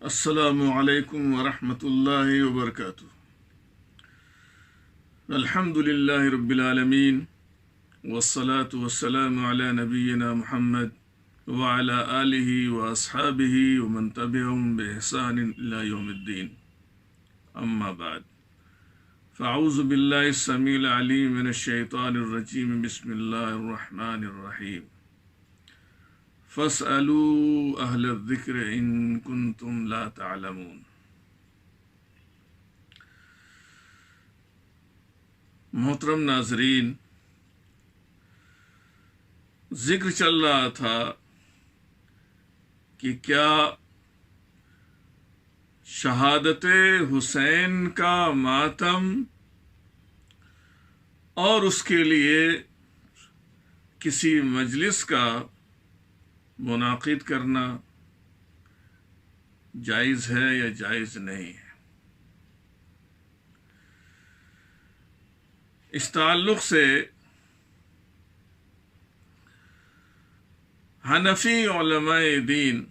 السلام علیکم ورحمۃ اللہ وبرکاتہ۔ الحمد للہ رب العالمین والصلاة والسلام علی نبینا محمد وعلی آلہ واصحابہ ومن تبعهم بإحسان الی یوم الدین، اما بعد فاعوذ باللہ السمیع العلیم من الشیطان الرجیم، بسم اللہ الرحمن الرحیم۔ فاسألوا اہل الذکر ان کنتم لا تعلمون۔ محترم ناظرین، ذکر چل رہا تھا کہ کیا شہادت حسین کا ماتم اور اس کے لیے کسی مجلس کا منعقد کرنا جائز ہے یا جائز نہیں ہے۔ اس تعلق سے حنفی علماء دین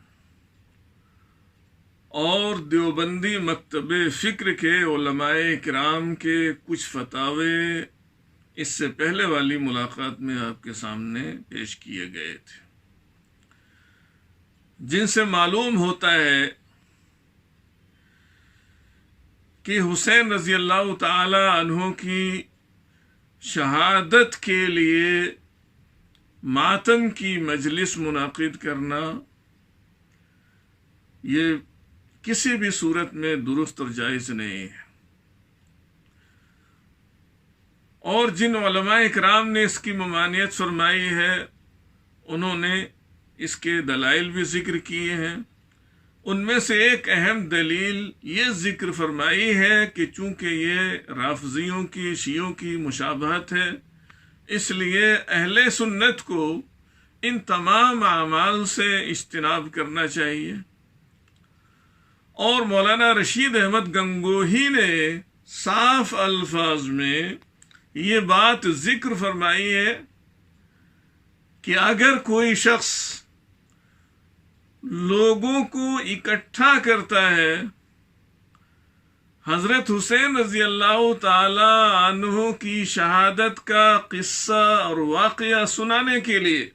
اور دیوبندی مکتب فکر کے علماء کرام کے کچھ فتاوے اس سے پہلے والی ملاقات میں آپ کے سامنے پیش کیے گئے تھے، جن سے معلوم ہوتا ہے کہ حسین رضی اللہ تعالی عنہ کی شہادت کے لیے ماتم کی مجلس منعقد کرنا یہ کسی بھی صورت میں درست اور جائز نہیں ہے، اور جن علماء کرام نے اس کی ممانعت فرمائی ہے انہوں نے اس کے دلائل بھی ذکر کیے ہیں۔ ان میں سے ایک اہم دلیل یہ ذکر فرمائی ہے کہ چونکہ یہ رافضیوں کی شیعوں کی مشابہت ہے، اس لیے اہل سنت کو ان تمام اعمال سے اجتناب کرنا چاہیے۔ اور مولانا رشید احمد گنگوہی نے صاف الفاظ میں یہ بات ذکر فرمائی ہے کہ اگر کوئی شخص لوگوں کو اکٹھا کرتا ہے حضرت حسین رضی اللہ تعالی عنہ کی شہادت کا قصہ اور واقعہ سنانے کے لیے،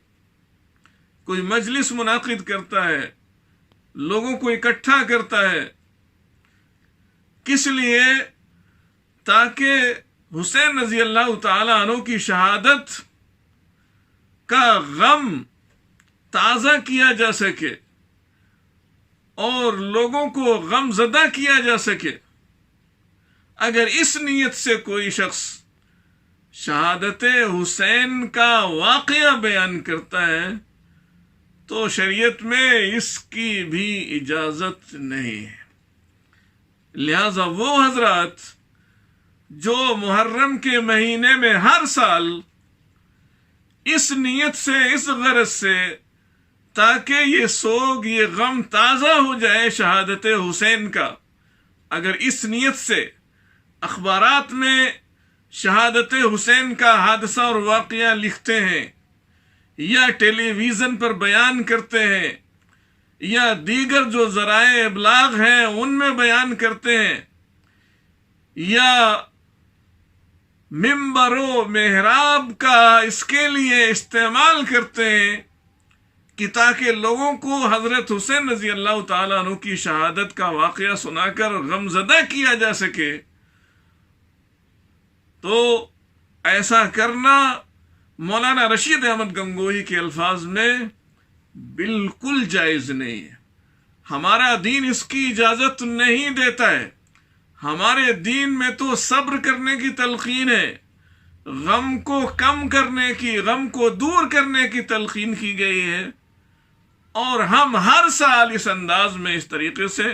کوئی مجلس منعقد کرتا ہے، لوگوں کو اکٹھا کرتا ہے، کس لیے؟ تاکہ حسین رضی اللہ تعالی عنہ کی شہادت کا غم تازہ کیا جا سکے اور لوگوں کو غم زدہ کیا جا سکے۔ اگر اس نیت سے کوئی شخص شہادت حسین کا واقعہ بیان کرتا ہے تو شریعت میں اس کی بھی اجازت نہیں ہے۔ لہذا وہ حضرات جو محرم کے مہینے میں ہر سال اس نیت سے، اس غرض سے، تاکہ یہ سوگ، یہ غم تازہ ہو جائے شہادت حسین کا، اگر اس نیت سے اخبارات میں شہادت حسین کا حادثہ اور واقعہ لکھتے ہیں یا ٹیلی ویژن پر بیان کرتے ہیں یا دیگر جو ذرائع ابلاغ ہیں ان میں بیان کرتے ہیں یا ممبر و محراب کا اس کے لیے استعمال کرتے ہیں کہ تاکہ لوگوں کو حضرت حسین رضی اللہ تعالیٰ عنہ کی شہادت کا واقعہ سنا کر غمزدہ کیا جا سکے، تو ایسا کرنا مولانا رشید احمد گنگوہی کے الفاظ میں بالکل جائز نہیں ہے۔ ہمارا دین اس کی اجازت نہیں دیتا ہے۔ ہمارے دین میں تو صبر کرنے کی تلقین ہے، غم کو کم کرنے کی، غم کو دور کرنے کی تلقین کی گئی ہے، اور ہم ہر سال اس انداز میں، اس طریقے سے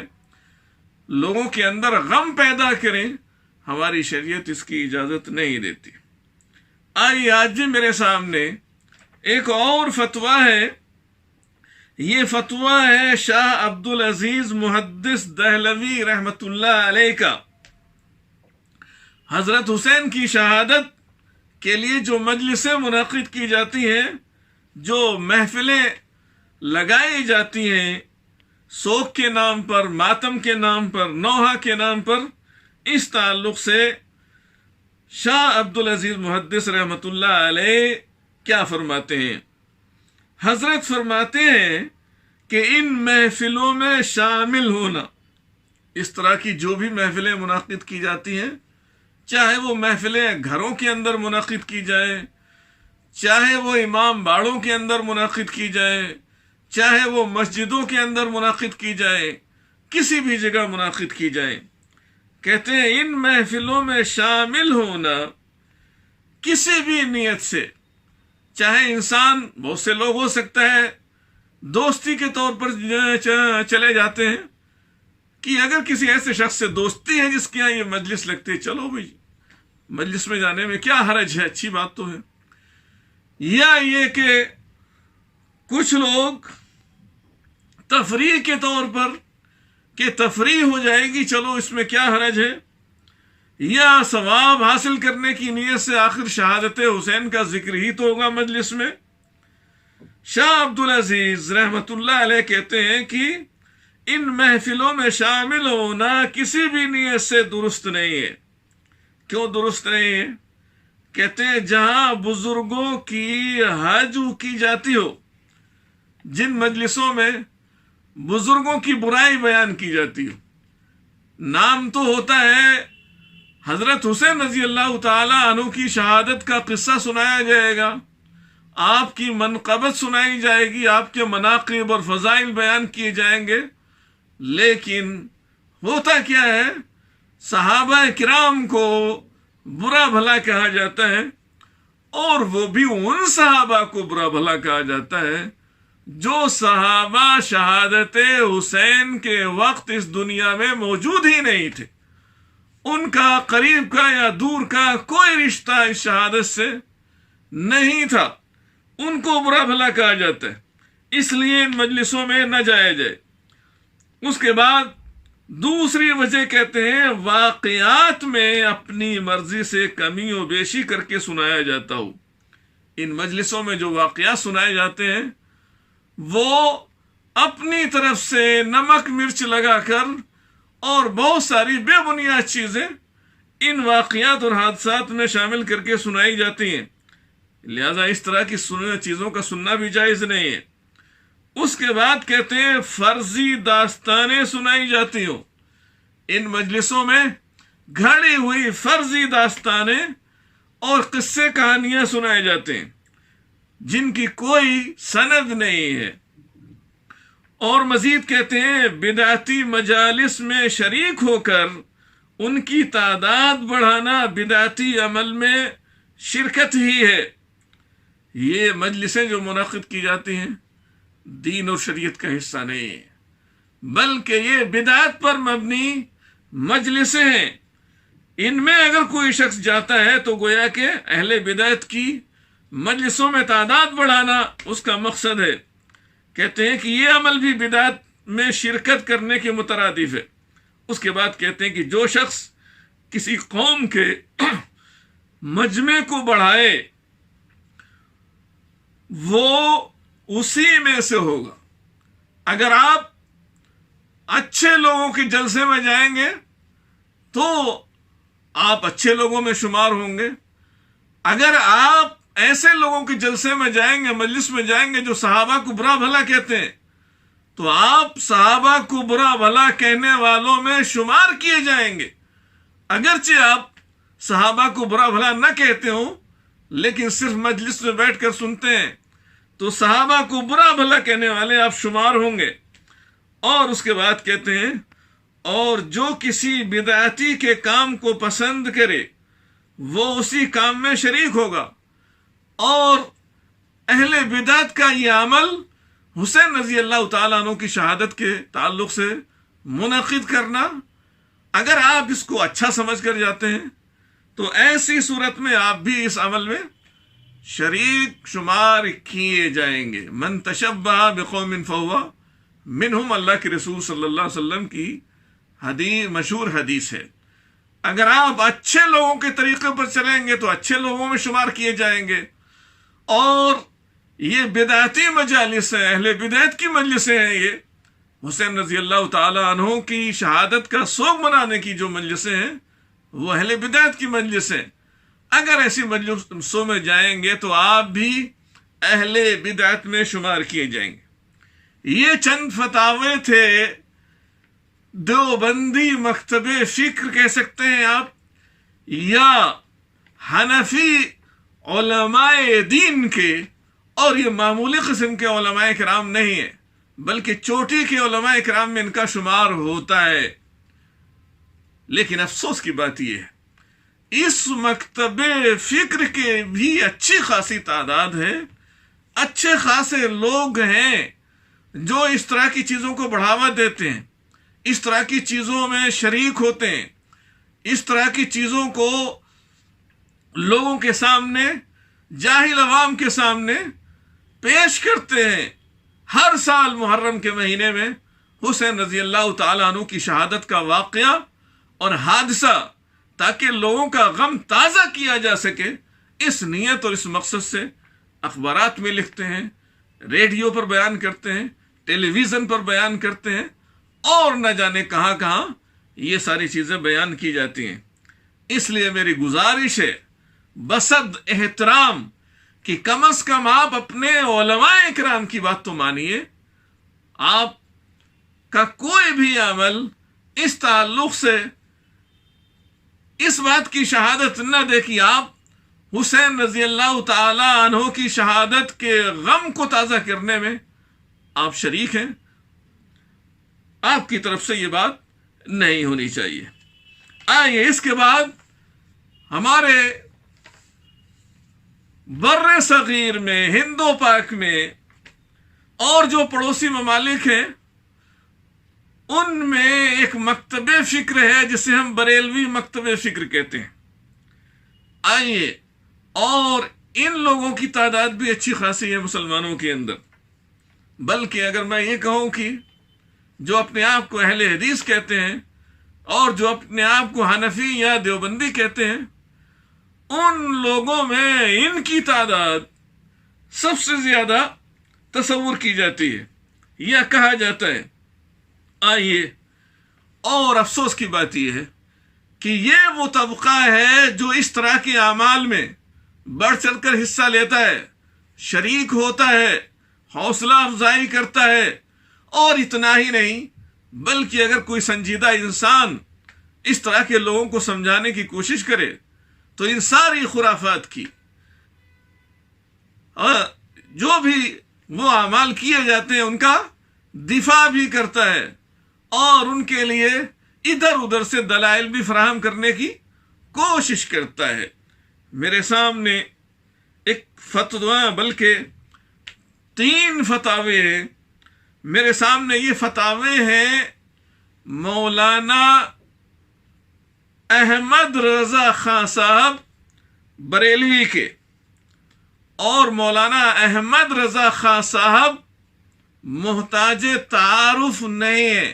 لوگوں کے اندر غم پیدا کریں، ہماری شریعت اس کی اجازت نہیں دیتی۔ آئیے آج بھی میرے سامنے ایک اور فتویٰ ہے۔ یہ فتویٰ ہے شاہ عبدالعزیز محدث دہلوی رحمۃ اللہ علیہ کا۔ حضرت حسین کی شہادت کے لیے جو مجلسیں منعقد کی جاتی ہیں، جو محفلیں لگائی جاتی ہیں، سوگ کے نام پر، ماتم کے نام پر، نوحہ کے نام پر، اس تعلق سے شاہ عبدالعزیز محدث رحمۃ اللہ علیہ کیا فرماتے ہیں؟ حضرت فرماتے ہیں کہ ان محفلوں میں شامل ہونا، اس طرح کی جو بھی محفلیں منعقد کی جاتی ہیں، چاہے وہ محفلیں گھروں کے اندر منعقد کی جائے، چاہے وہ امام باڑوں کے اندر منعقد کی جائے، چاہے وہ مسجدوں کے اندر منعقد کی جائے، کسی بھی جگہ منعقد کی جائے، کہتے ہیں ان محفلوں میں شامل ہونا کسی بھی نیت سے، چاہے انسان، بہت سے لوگ ہو سکتا ہے دوستی کے طور پر چلے جاتے ہیں کہ اگر کسی ایسے شخص سے دوستی ہے جس کے یہاں یہ مجلس لگتی ہے، چلو بھائی مجلس میں جانے میں کیا حرج ہے، اچھی بات تو ہے۔ یا یہ کہ کچھ لوگ تفریح کے طور پر کہ تفریح ہو جائے گی، چلو اس میں کیا حرج ہے، یا ثواب حاصل کرنے کی نیت سے آخر شہادت حسین کا ذکر ہی تو ہوگا مجلس میں۔ شاہ عبدالعزیز رحمۃ اللہ علیہ کہتے ہیں کہ ان محفلوں میں شامل ہونا کسی بھی نیت سے درست نہیں ہے۔ کیوں درست نہیں ہے؟ کہتے ہیں جہاں بزرگوں کی حج کی جاتی ہو، جن مجلسوں میں بزرگوں کی برائی بیان کی جاتی ہو، نام تو ہوتا ہے حضرت حسین رضی اللہ تعالی عنہ کی شہادت کا قصہ سنایا جائے گا، آپ کی منقبت سنائی جائے گی، آپ کے مناقب اور فضائل بیان کیے جائیں گے، لیکن ہوتا کیا ہے، صحابہ کرام کو برا بھلا کہا جاتا ہے، اور وہ بھی ان صحابہ کو برا بھلا کہا جاتا ہے جو صحابہ شہادت حسین کے وقت اس دنیا میں موجود ہی نہیں تھے، ان کا قریب کا یا دور کا کوئی رشتہ اس شہادت سے نہیں تھا، ان کو برا بھلا کہا جاتا ہے، اس لیے ان مجلسوں میں نہ جایا جائے۔ اس کے بعد دوسری وجہ کہتے ہیں واقعات میں اپنی مرضی سے کمی و بیشی کر کے سنایا جاتا ہو۔ ان مجلسوں میں جو واقعات سنائے جاتے ہیں وہ اپنی طرف سے نمک مرچ لگا کر اور بہت ساری بے بنیاد چیزیں ان واقعات اور حادثات میں شامل کر کے سنائی جاتی ہیں، لہذا اس طرح کی چیزوں کا سننا بھی جائز نہیں ہے۔ اس کے بعد کہتے ہیں فرضی داستانیں سنائی جاتی ہوں، ان مجلسوں میں گھڑی ہوئی فرضی داستانیں اور قصے کہانیاں سنائے جاتے ہیں جن کی کوئی سند نہیں ہے۔ اور مزید کہتے ہیں بدعتی مجالس میں شریک ہو کر ان کی تعداد بڑھانا بدعتی عمل میں شرکت ہی ہے۔ یہ مجلسیں جو منعقد کی جاتی ہیں دین اور شریعت کا حصہ نہیں ہے، بلکہ یہ بدعت پر مبنی مجلسیں ہیں۔ ان میں اگر کوئی شخص جاتا ہے تو گویا کہ اہل بدعت کی مجلسوں میں تعداد بڑھانا اس کا مقصد ہے۔ کہتے ہیں کہ یہ عمل بھی بدعت میں شرکت کرنے کے مترادف ہے۔ اس کے بعد کہتے ہیں کہ جو شخص کسی قوم کے مجمع کو بڑھائے وہ اسی میں سے ہوگا۔ اگر آپ اچھے لوگوں کے جلسے میں جائیں گے تو آپ اچھے لوگوں میں شمار ہوں گے، اگر آپ ایسے لوگوں کے جلسے میں جائیں گے، مجلس میں جائیں گے جو صحابہ کو برا بھلا کہتے ہیں، تو آپ صحابہ کو برا بھلا کہنے والوں میں شمار کیے جائیں گے۔ اگرچہ آپ صحابہ کو برا بھلا نہ کہتے ہوں لیکن صرف مجلس میں بیٹھ کر سنتے ہیں تو صحابہ کو برا بھلا کہنے والے آپ شمار ہوں گے۔ اور اس کے بعد کہتے ہیں اور جو کسی بدعتی کے کام کو پسند کرے وہ اسی کام میں شریک ہوگا۔ اور اہل بدعت کا یہ عمل حسین رضی اللہ تعالیٰ عنہ کی شہادت کے تعلق سے منعقد کرنا، اگر آپ اس کو اچھا سمجھ کر جاتے ہیں تو ایسی صورت میں آپ بھی اس عمل میں شریک شمار کیے جائیں گے۔ من تشبہ بقوم فہو منہم، اللہ کے رسول صلی اللہ علیہ وسلم کی حدیث، مشہور حدیث ہے۔ اگر آپ اچھے لوگوں کے طریقے پر چلیں گے تو اچھے لوگوں میں شمار کیے جائیں گے، اور یہ بدعتی مجالس ہیں، اہل بدعت کی مجلسیں ہیں، حسین رضی اللہ تعالی عنہ کی شہادت کا سوگ منانے کی جو مجلسیں ہیں وہ اہل بدعت کی مجلسیں. اگر ایسی مجلسوں میں جائیں گے تو آپ بھی اہل بدعت میں شمار کیے جائیں گے. یہ چند فتاوے تھے دیوبندی مکتب فکر کہہ سکتے ہیں آپ, یا حنفی علماء دین کے, اور یہ معمولی قسم کے علماء کرام نہیں ہیں بلکہ چوٹی کے علماء کرام میں ان کا شمار ہوتا ہے. لیکن افسوس کی بات یہ ہے اس مکتب فکر کے بھی اچھی خاصی تعداد ہے, اچھے خاصے لوگ ہیں جو اس طرح کی چیزوں کو بڑھاوا دیتے ہیں, اس طرح کی چیزوں میں شریک ہوتے ہیں, اس طرح کی چیزوں کو لوگوں کے سامنے, جاہل عوام کے سامنے پیش کرتے ہیں. ہر سال محرم کے مہینے میں حسین رضی اللہ تعالیٰ عنہ کی شہادت کا واقعہ اور حادثہ تاکہ لوگوں کا غم تازہ کیا جا سکے, اس نیت اور اس مقصد سے اخبارات میں لکھتے ہیں, ریڈیو پر بیان کرتے ہیں, ٹیلی ویژن پر بیان کرتے ہیں, اور نہ جانے کہاں کہاں یہ ساری چیزیں بیان کی جاتی ہیں. اس لیے میری گزارش ہے بصد احترام کہ کم از کم آپ اپنے علماء کرام کی بات تو مانیے. آپ کا کوئی بھی عمل اس تعلق سے اس بات کی شہادت نہ دے کہ آپ حسین رضی اللہ تعالی عنہ کی شہادت کے غم کو تازہ کرنے میں آپ شریک ہیں. آپ کی طرف سے یہ بات نہیں ہونی چاہیے. آئیے اس کے بعد ہمارے بر صغیر میں, ہند و پاک میں اور جو پڑوسی ممالک ہیں ان میں ایک مکتب فکر ہے جسے ہم بریلوی مکتب فکر کہتے ہیں. آئیے, اور ان لوگوں کی تعداد بھی اچھی خاصی ہے مسلمانوں کے اندر. بلکہ اگر میں یہ کہوں کہ جو اپنے آپ کو اہل حدیث کہتے ہیں اور جو اپنے آپ کو حنفی یا دیوبندی کہتے ہیں, ان لوگوں میں ان کی تعداد سب سے زیادہ تصور کی جاتی ہے یا کہا جاتا ہے. آئیے, اور افسوس کی بات یہ ہے کہ یہ وہ طبقہ ہے جو اس طرح کے اعمال میں بڑھ چڑھ کر حصہ لیتا ہے, شریک ہوتا ہے, حوصلہ افزائی کرتا ہے. اور اتنا ہی نہیں بلکہ اگر کوئی سنجیدہ انسان اس طرح کے لوگوں کو سمجھانے کی کوشش کرے تو ان ساری خرافات کی جو بھی وہ اعمال کیے جاتے ہیں ان کا دفاع بھی کرتا ہے, اور ان کے لیے ادھر ادھر سے دلائل بھی فراہم کرنے کی کوشش کرتا ہے. میرے سامنے ایک فتویٰ بلکہ 3 فتاوے ہیں. میرے سامنے یہ فتاوے ہیں مولانا احمد رضا خان صاحب بریلوی کے, اور مولانا احمد رضا خان صاحب محتاج تعارف نہیں ہیں.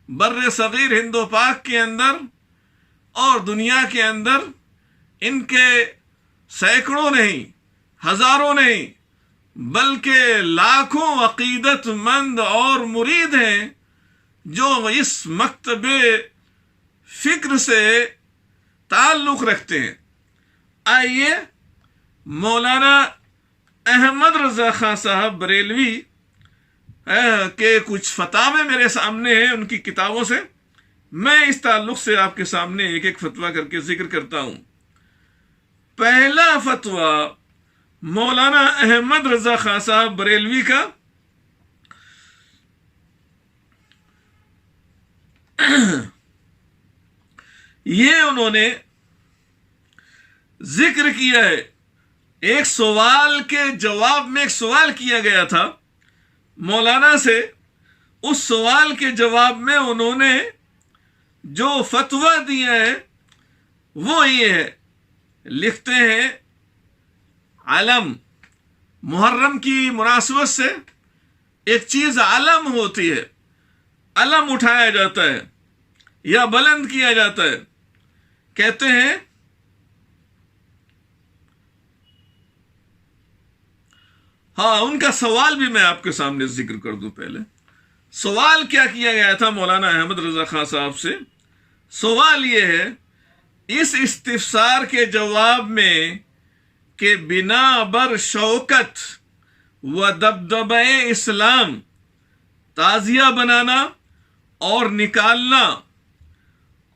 بر صغیر ہند و پاک کے اندر اور دنیا کے اندر ان کے سینکڑوں نہیں, ہزاروں نہیں, بلکہ لاکھوں عقیدت مند اور مرید ہیں جو اس مکتب فکر سے تعلق رکھتے ہیں. آئیے مولانا احمد رضا خان صاحب بریلوی کے کچھ فتاوے میرے سامنے ہیں ان کی کتابوں سے. میں اس تعلق سے آپ کے سامنے ایک ایک فتویٰ کر کے ذکر کرتا ہوں. پہلا فتویٰ مولانا احمد رضا خان صاحب بریلوی کا یہ انہوں نے ذکر کیا ہے. ایک سوال کے جواب میں ایک سوال کیا گیا تھا مولانا سے. اس سوال کے جواب میں انہوں نے جو فتویٰ دیا ہے وہ یہ ہے, لکھتے ہیں علم, محرم کی مناسبت سے ایک چیز علم ہوتی ہے, علم اٹھایا جاتا ہے یا بلند کیا جاتا ہے. کہتے ہیں ہاں, ان کا سوال بھی میں آپ کے سامنے ذکر کر دوں پہلے. سوال کیا کیا گیا تھا مولانا احمد رضا خان صاحب سے؟ سوال یہ ہے اس استفسار کے جواب میں کہ بنا بر شوکت و دبدبہ اسلام تعزیہ بنانا اور نکالنا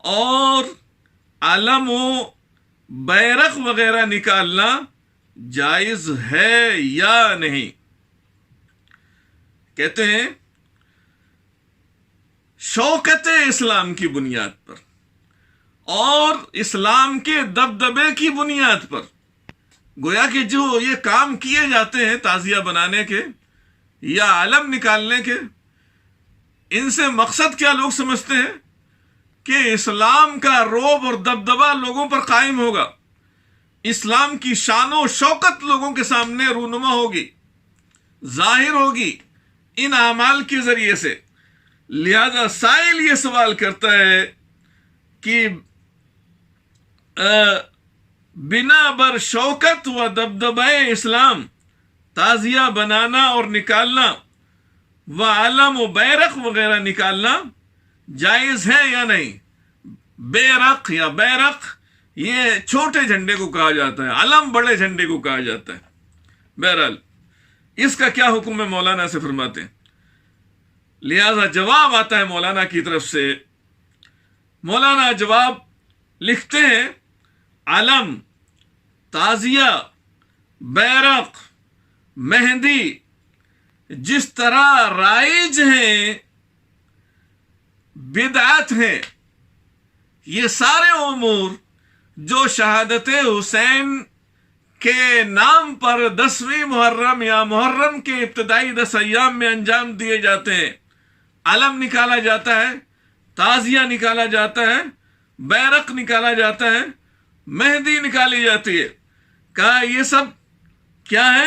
اور علم و بیرق وغیرہ نکالنا جائز ہے یا نہیں؟ کہتے ہیں شوکت اسلام کی بنیاد پر اور اسلام کے دبدبے کی بنیاد پر گویا کہ جو یہ کام کیے جاتے ہیں تعزیہ بنانے کے یا علم نکالنے کے، ان سے مقصد کیا لوگ سمجھتے ہیں کہ اسلام کا رعب اور دبدبہ لوگوں پر قائم ہوگا، اسلام کی شان و شوکت لوگوں کے سامنے رونما ہوگی، ظاہر ہوگی ان اعمال کے ذریعے سے۔ لہذا سائل یہ سوال کرتا ہے کہ بنا بر شوکت و دبدبہ اسلام تعزیہ بنانا اور نکالنا و علم و بیرق وغیرہ نکالنا جائز ہے یا نہیں؟ بیرق یا بیرق یہ چھوٹے جھنڈے کو کہا جاتا ہے، علم بڑے جھنڈے کو کہا جاتا ہے۔ بہرحال اس کا کیا حکم ہے مولانا سے فرماتے ہیں۔ لہذا جواب آتا ہے مولانا کی طرف سے۔ مولانا جواب لکھتے ہیں علم، تعزیہ، بیرق، مہندی جس طرح رائج ہیں بدعت ہیں، یہ سارے امور جو شہادت حسین کے نام پر 10ویں محرم یا محرم کے ابتدائی 10 ایام میں انجام دیے جاتے ہیں، علم نکالا جاتا ہے، تعزیہ نکالا جاتا ہے، بیرق نکالا جاتا ہے، مہندی نکالی جاتی ہے، کہا یہ سب کیا ہے؟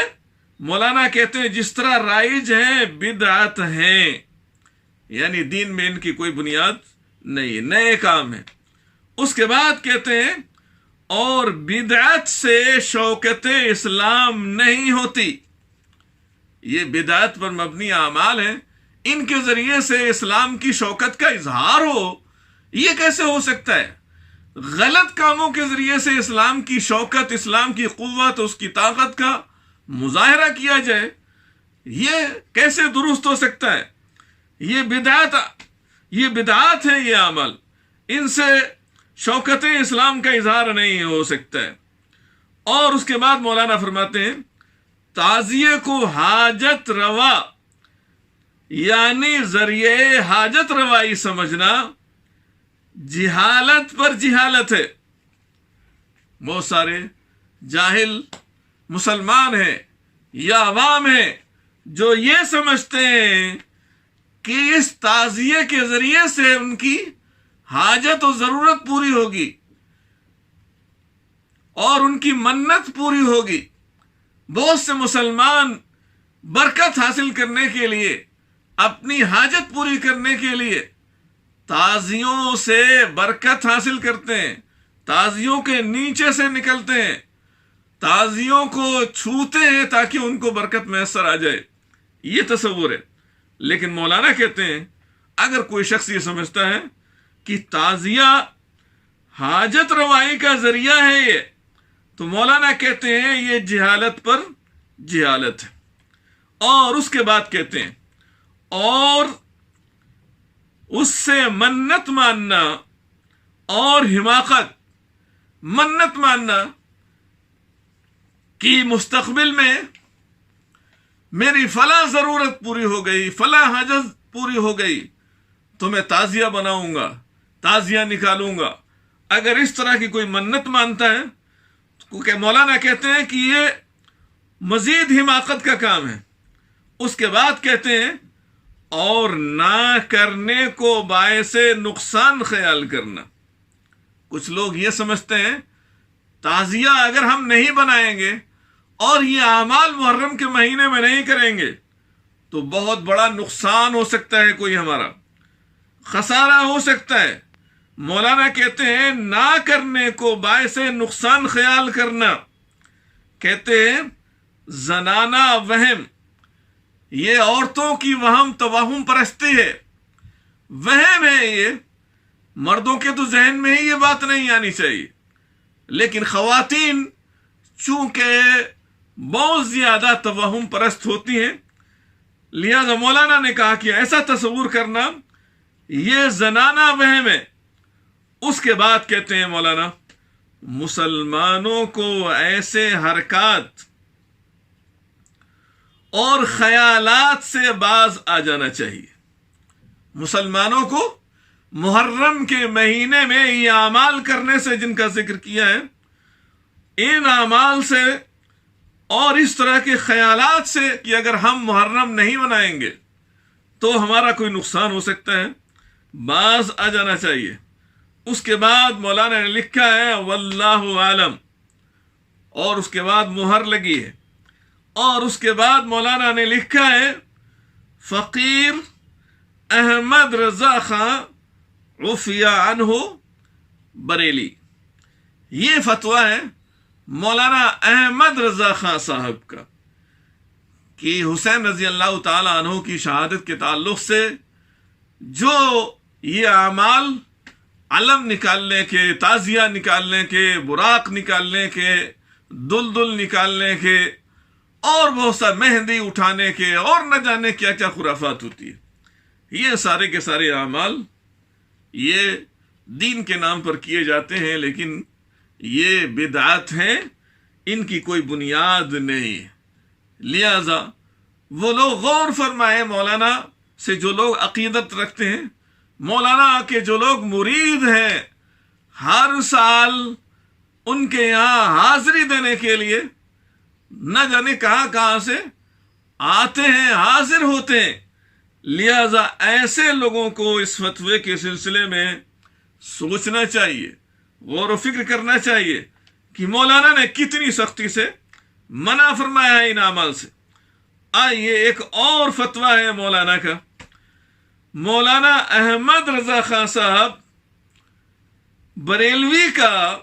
مولانا کہتے ہیں جس طرح رائج ہیں بدعت ہیں، یعنی دین میں ان کی کوئی بنیاد نہیں، نئے کام ہیں۔ اس کے بعد کہتے ہیں اور بدعت سے شوکت اسلام نہیں ہوتی۔ یہ بدعت پر مبنی اعمال ہیں، ان کے ذریعے سے اسلام کی شوکت کا اظہار ہو، یہ کیسے ہو سکتا ہے؟ غلط کاموں کے ذریعے سے اسلام کی شوکت، اسلام کی قوت، اس کی طاقت کا مظاہرہ کیا جائے، یہ کیسے درست ہو سکتا ہے؟ یہ بدعات ہیں، یہ عمل، ان سے شوکت اسلام کا اظہار نہیں ہو سکتا ہے۔ اور اس کے بعد مولانا فرماتے ہیں تعزیے کو حاجت روا یعنی ذریعہ حاجت روائی سمجھنا جہالت پر جہالت ہے۔ بہت سارے جاہل مسلمان ہیں یا عوام ہیں جو یہ سمجھتے ہیں کہ اس تعزیے کے ذریعے سے ان کی حاجت و ضرورت پوری ہوگی اور ان کی منت پوری ہوگی۔ بہت سے مسلمان برکت حاصل کرنے کے لیے، اپنی حاجت پوری کرنے کے لیے تعزیوں سے برکت حاصل کرتے ہیں، تعزیوں کے نیچے سے نکلتے ہیں، تعزیوں کو چھوتے ہیں تاکہ ان کو برکت میسر آ جائے، یہ تصور ہے۔ لیکن مولانا کہتے ہیں اگر کوئی شخص یہ سمجھتا ہے کہ تعزیہ حاجت روائی کا ذریعہ ہے یہ، تو مولانا کہتے ہیں یہ جہالت پر جہالت ہے۔ اور اس کے بعد کہتے ہیں اور اس سے منت ماننا اور حماقت، منت ماننا کہ مستقبل میں میری فلاں ضرورت پوری ہو گئی، فلاں حاجت پوری ہو گئی تو میں تعزیہ بناؤں گا، تعزیہ نکالوں گا۔ اگر اس طرح کی کوئی منت مانتا ہے کیونکہ مولانا کہتے ہیں کہ یہ مزید حماقت کا کام ہے۔ اس کے بعد کہتے ہیں اور نہ کرنے کو باعث نقصان خیال کرنا۔ کچھ لوگ یہ سمجھتے ہیں تعزیہ اگر ہم نہیں بنائیں گے اور یہ اعمال محرم کے مہینے میں نہیں کریں گے تو بہت بڑا نقصان ہو سکتا ہے، کوئی ہمارا خسارہ ہو سکتا ہے۔ مولانا کہتے ہیں نہ کرنے کو باعث نقصان خیال کرنا، کہتے ہیں زنانہ وہم یہ عورتوں کی وہم توہم پرستی ہے، وہم ہے یہ. مردوں کے تو ذہن میں ہی یہ بات نہیں آنی چاہیے، لیکن خواتین چونکہ بہت زیادہ توہم پرست ہوتی ہیں، لہذا مولانا نے کہا کہ ایسا تصور کرنا یہ زنانہ وہم ہے. اس کے بعد کہتے ہیں مولانا، مسلمانوں کو ایسے حرکات اور خیالات سے باز آ جانا چاہیے. مسلمانوں کو محرم کے مہینے میں یہ اعمال کرنے سے، جن کا ذکر کیا ہے، ان اعمال سے اور اس طرح کے خیالات سے کہ اگر ہم محرم نہیں منائیں گے تو ہمارا کوئی نقصان ہو سکتا ہے، باز آ جانا چاہیے. اس کے بعد مولانا نے لکھا ہے واللہ عالم، اور اس کے بعد مہر لگی ہے. اور اس کے بعد مولانا نے لکھا ہے فقیر احمد رضا خان عفی عنہ بریلی. یہ فتویٰ ہے مولانا احمد رضا خان صاحب کا کہ حسین رضی اللہ تعالی عنہ کی شہادت کے تعلق سے جو یہ اعمال علم نکالنے کے، تعزیہ نکالنے کے، براق نکالنے کے، دلدل نکالنے کے، اور بہت سا مہندی اٹھانے کے، اور نہ جانے کیا کیا خرافات ہوتی ہے، یہ سارے کے سارے اعمال یہ دین کے نام پر کیے جاتے ہیں، لیکن یہ بدعات ہیں، ان کی کوئی بنیاد نہیں. لہذا وہ لوگ غور فرمائے، مولانا سے جو لوگ عقیدت رکھتے ہیں، مولانا کے جو لوگ مرید ہیں، ہر سال ان کے یہاں حاضری دینے کے لیے نہ جانے کہاں سے آتے ہیں، حاضر ہوتے ہیں. لہذا ایسے لوگوں کو اس فتوے کے سلسلے میں سوچنا چاہیے، غور و فکر کرنا چاہیے کہ مولانا نے کتنی سختی سے منع فرمایا ہے ان اعمال سے. آئیے ایک اور فتویٰ ہے مولانا کا. مولانا احمد رضا خان صاحب بریلوی کا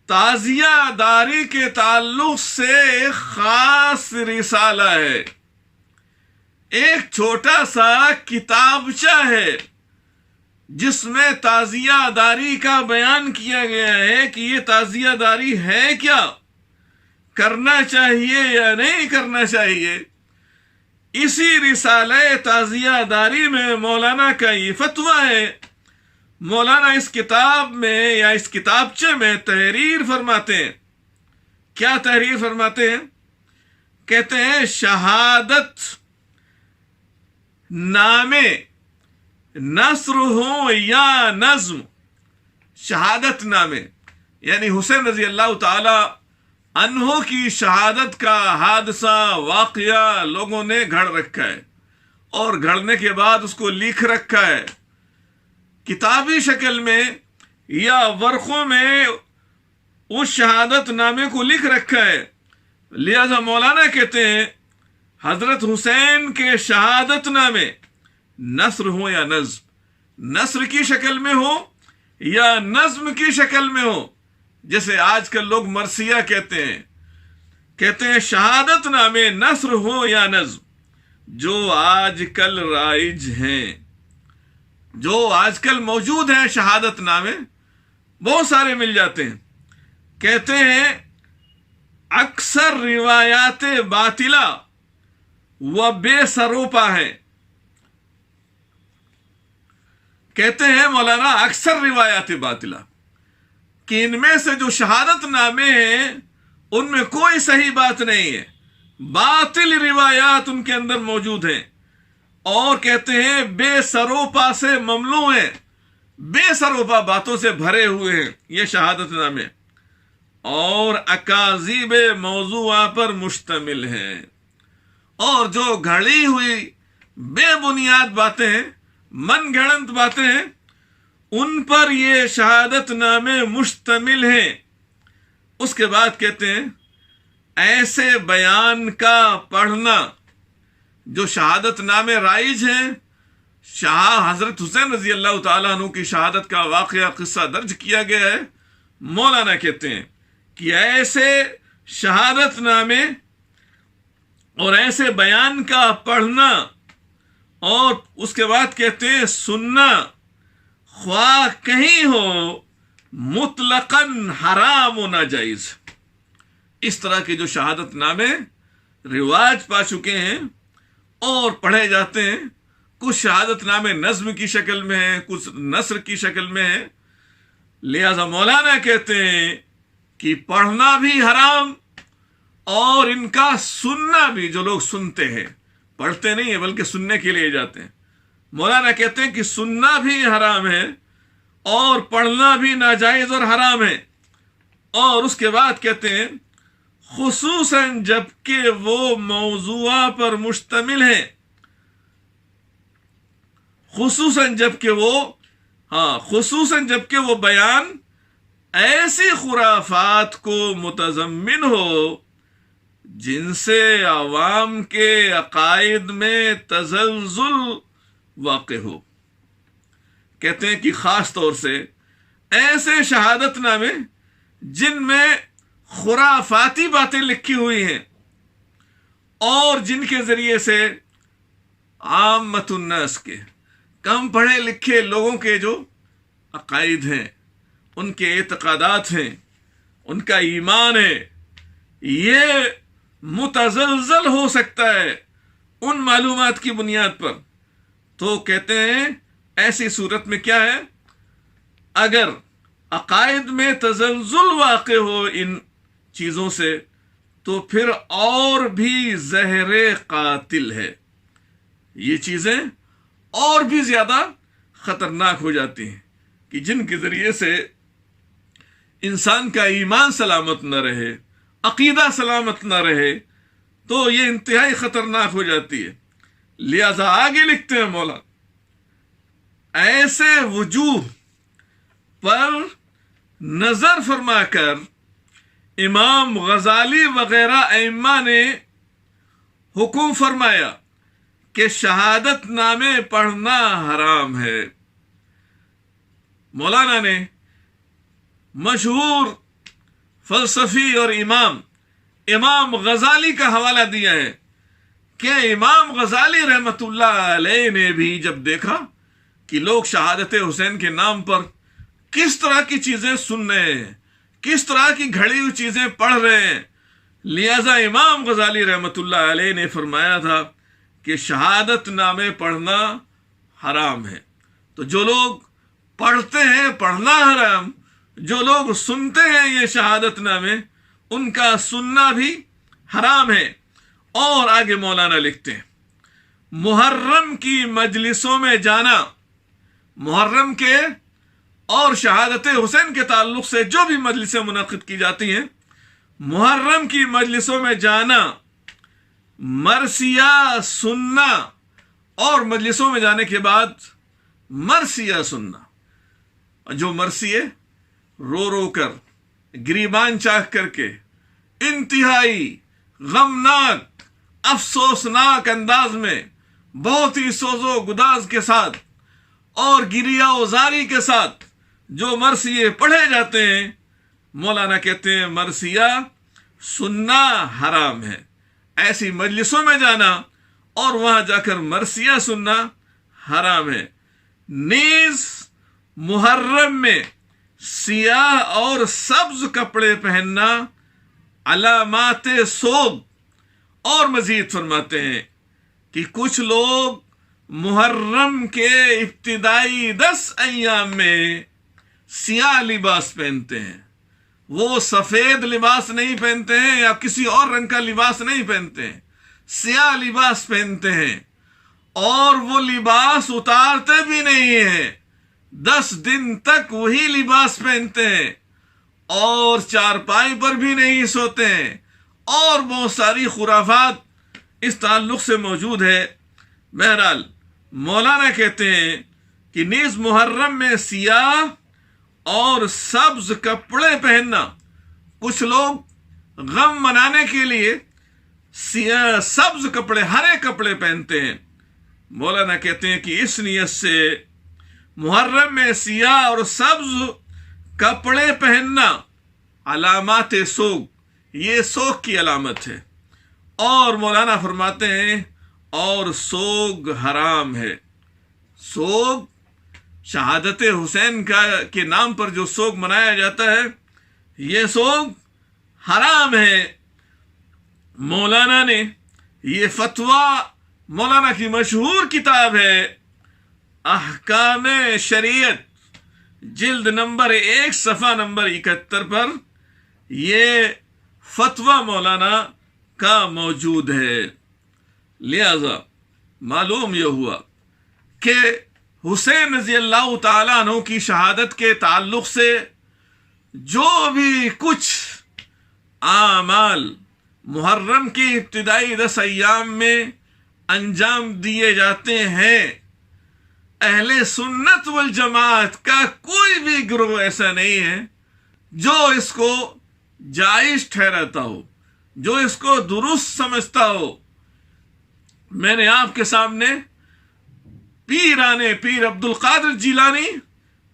تعزیہ داری کے تعلق سے ایک خاص رسالہ ہے، ایک چھوٹا سا کتابچہ ہے جس میں تعزیہ داری کا بیان کیا گیا ہے کہ یہ تعزیہ داری ہے کیا، کرنا چاہیے یا نہیں کرنا چاہیے. اسی رسالہ تعزیہ داری میں مولانا کا یہ فتویٰ ہے. مولانا اس کتاب میں یا اس کتابچے میں تحریر فرماتے ہیں. کیا تحریر فرماتے ہیں؟ کہتے ہیں شہادت نامے نثر ہوں یا نظم، شہادت نامے یعنی حسین رضی اللہ تعالی عنہ کی شہادت کا حادثہ، واقعہ لوگوں نے گھڑ رکھا ہے، اور گھڑنے کے بعد اس کو لکھ رکھا ہے کتابی شکل میں یا ورقوں میں، اس شہادت نامے کو لکھ رکھا ہے. لہذا مولانا کہتے ہیں حضرت حسین کے شہادت نامے نثر ہو یا نظم، نثر کی شکل میں ہو یا نظم کی شکل میں ہو، جیسے آج کل لوگ مرثیہ کہتے ہیں شہادت نامے نثر ہو یا نظم، جو آج کل رائج ہیں، جو آج کل موجود ہیں شہادت نامے بہت سارے مل جاتے ہیں. کہتے ہیں اکثر روایات باطلہ و بے سروپا ہیں. کہتے ہیں مولانا اکثر روایات باطلہ کہ ان میں سے جو شہادت نامے ہیں ان میں کوئی صحیح بات نہیں ہے، باطل روایات ان کے اندر موجود ہیں، اور کہتے ہیں بے سروپا سے مملو ہیں، بے سروپا باتوں سے بھرے ہوئے ہیں یہ شہادت نامے، اور اکاذیب موضوعہ پر مشتمل ہیں، اور جو گھڑی ہوئی بے بنیاد باتیں ہیں، من گھڑنت باتیں ہیں، ان پر یہ شہادت نامے مشتمل ہیں. اس کے بعد کہتے ہیں ایسے بیان کا پڑھنا، جو شہادت نامے رائج ہیں، شاہ حضرت حسین رضی اللہ تعالیٰ عنہ کی شہادت کا واقعہ قصہ درج کیا گیا ہے. مولانا کہتے ہیں کہ ایسے شہادت نامے اور ایسے بیان کا پڑھنا اور اس کے بعد کہتے ہیں سننا خواہ کہیں ہو مطلقاً حرام و ناجائز. اس طرح کے جو شہادت نامے رواج پا چکے ہیں اور پڑھے جاتے ہیں، کچھ شہادت نامے نظم کی شکل میں ہیں، کچھ نثر کی شکل میں ہیں. لہذا مولانا کہتے ہیں کہ پڑھنا بھی حرام اور ان کا سننا بھی. جو لوگ سنتے ہیں، پڑھتے نہیں ہیں بلکہ سننے کے لیے جاتے ہیں، مولانا کہتے ہیں کہ سننا بھی حرام ہے اور پڑھنا بھی ناجائز اور حرام ہے. اور اس کے بعد کہتے ہیں خصوصاً جب کہ وہ موضوع پر مشتمل ہیں، خصوصاً جب کہ وہ بیان ایسی خرافات کو متضمن ہو جن سے عوام کے عقائد میں تزلزل واقع ہو. کہتے ہیں کہ خاص طور سے ایسے شہادت نامے جن میں خرافاتی باتیں لکھی ہوئی ہیں اور جن کے ذریعے سے عامت الناس کے کم پڑھے لکھے لوگوں کے جو عقائد ہیں، ان کے اعتقادات ہیں، ان کا ایمان ہے، یہ متزلزل ہو سکتا ہے ان معلومات کی بنیاد پر. تو کہتے ہیں ایسی صورت میں کیا ہے، اگر عقائد میں تزلزل واقع ہو ان چیزوں سے تو پھر اور بھی زہر قاتل ہے. یہ چیزیں اور بھی زیادہ خطرناک ہو جاتی ہیں کہ جن کے ذریعے سے انسان کا ایمان سلامت نہ رہے، عقیدہ سلامت نہ رہے، تو یہ انتہائی خطرناک ہو جاتی ہے. لہذا آگے لکھتے ہیں مولا، ایسے وجوہ پر نظر فرما کر امام غزالی وغیرہ ائمہ نے حکم فرمایا کہ شہادت نامے پڑھنا حرام ہے. مولانا نے مشہور فلسفی اور امام غزالی کا حوالہ دیا ہے کہ امام غزالی رحمت اللہ علیہ نے بھی جب دیکھا کہ لوگ شہادت حسین کے نام پر کس طرح کی چیزیں سن رہے ہیں، کس طرح کی گھڑی ہوئی چیزیں پڑھ رہے ہیں، لہذا امام غزالی رحمت اللہ علیہ نے فرمایا تھا کہ شہادت نامے پڑھنا حرام ہے. تو جو لوگ پڑھتے ہیں پڑھنا حرام، جو لوگ سنتے ہیں یہ شہادت نامے ان کا سننا بھی حرام ہے. اور آگے مولانا لکھتے ہیں محرم کی مجلسوں میں جانا، محرم کے اور شہادت حسین کے تعلق سے جو بھی مجلسیں منعقد کی جاتی ہیں، محرم کی مجلسوں میں جانا، مرثیہ سننا اور مجلسوں میں جانے کے بعد مرثیہ سننا. جو مرثیے رو رو کر، گریبان چاک کر کے، انتہائی غمناک افسوسناک انداز میں، بہت ہی سوز و گداز کے ساتھ اور گریہ وزاری کے ساتھ جو مرثیے پڑھے جاتے ہیں، مولانا کہتے ہیں مرثیہ سننا حرام ہے. ایسی مجلسوں میں جانا اور وہاں جا کر مرثیہ سننا حرام ہے. نیز محرم میں سیاہ اور سبز کپڑے پہننا علامات سوگ. اور مزید فرماتے ہیں کہ کچھ لوگ محرم کے ابتدائی 10 ایام میں سیاہ لباس پہنتے ہیں. وہ سفید لباس نہیں پہنتے ہیں یا کسی اور رنگ کا لباس نہیں پہنتے ہیں، سیاہ لباس پہنتے ہیں اور وہ لباس اتارتے بھی نہیں ہیں. 10 دن تک وہی لباس پہنتے ہیں اور چارپائی پر بھی نہیں سوتے ہیں. اور بہت ساری خرافات اس تعلق سے موجود ہے. بہرحال مولانا کہتے ہیں کہ نیز محرم میں سیاہ اور سبز کپڑے پہننا، کچھ لوگ غم منانے کے لیے سیاہ سبز کپڑے، ہرے کپڑے پہنتے ہیں. مولانا کہتے ہیں کہ اس نیت سے محرم میں سیاہ اور سبز کپڑے پہننا علامات سوگ، یہ سوگ کی علامت ہے. اور مولانا فرماتے ہیں اور سوگ حرام ہے. سوگ شہادت حسین کے نام پر جو سوگ منایا جاتا ہے یہ سوگ حرام ہے. مولانا نے یہ فتویٰ، مولانا کی مشہور کتاب ہے احکام شریعت، جلد نمبر 1 صفحہ نمبر 71 پر یہ فتویٰ مولانا کا موجود ہے. لہذا معلوم یہ ہوا کہ حسین رضی اللہ تعالیٰ عنہ کی شہادت کے تعلق سے جو بھی کچھ اعمال محرم کی ابتدائی 10 ایام میں انجام دیے جاتے ہیں، اہل سنت والجماعت کا کوئی بھی گروہ ایسا نہیں ہے جو اس کو جائز ٹھہراتا ہو، جو اس کو درست سمجھتا ہو. میں نے آپ کے سامنے پیر عبد القادر جیلانی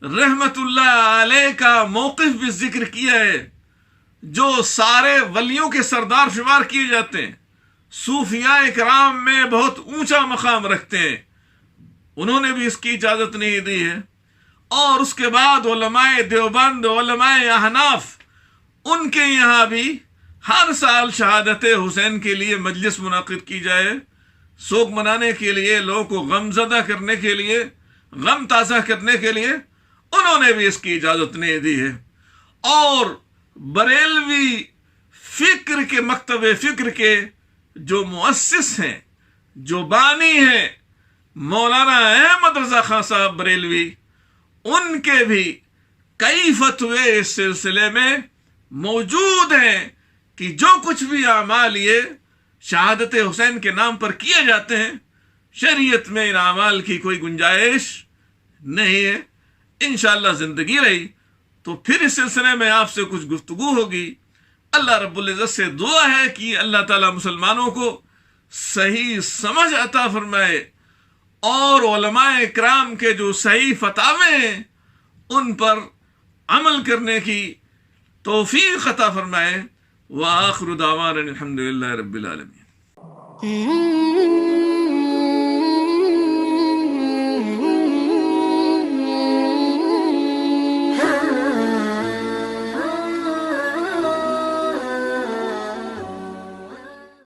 رحمت اللہ علیہ کا موقف بھی ذکر کیا ہے، جو سارے ولیوں کے سردار شمار کیے جاتے ہیں، صوفیاء کرام میں بہت اونچا مقام رکھتے ہیں. انہوں نے بھی اس کی اجازت نہیں دی ہے. اور اس کے بعد علماء دیوبند، علماء احناف، ان کے یہاں بھی ہر سال شہادت حسین کے لیے مجلس منعقد کی جائے، سوگ منانے کے لیے، لوگوں کو غم زدہ کرنے کے لیے، غم تازہ کرنے کے لیے انہوں نے بھی اس کی اجازت نہیں دی ہے. اور بریلوی فکر کے، مکتب فکر کے جو مؤسس ہیں، جو بانی ہیں، مولانا احمد رضا خان صاحب بریلوی، ان کے بھی کئی فتوے اس سلسلے میں موجود ہیں کہ جو کچھ بھی اعمال یہ شہادت حسین کے نام پر کیے جاتے ہیں، شریعت میں ان اعمال کی کوئی گنجائش نہیں ہے. انشاءاللہ زندگی رہی تو پھر اس سلسلے میں آپ سے کچھ گفتگو ہوگی. اللہ رب العزت سے دعا ہے کہ اللہ تعالیٰ مسلمانوں کو صحیح سمجھ عطا فرمائے اور علماء اکرام کے جو صحیح فتاوے ہیں ان پر عمل کرنے کی توفیق عطا فرمائے. وآخر دعوانا الحمدللہ رب العالمین.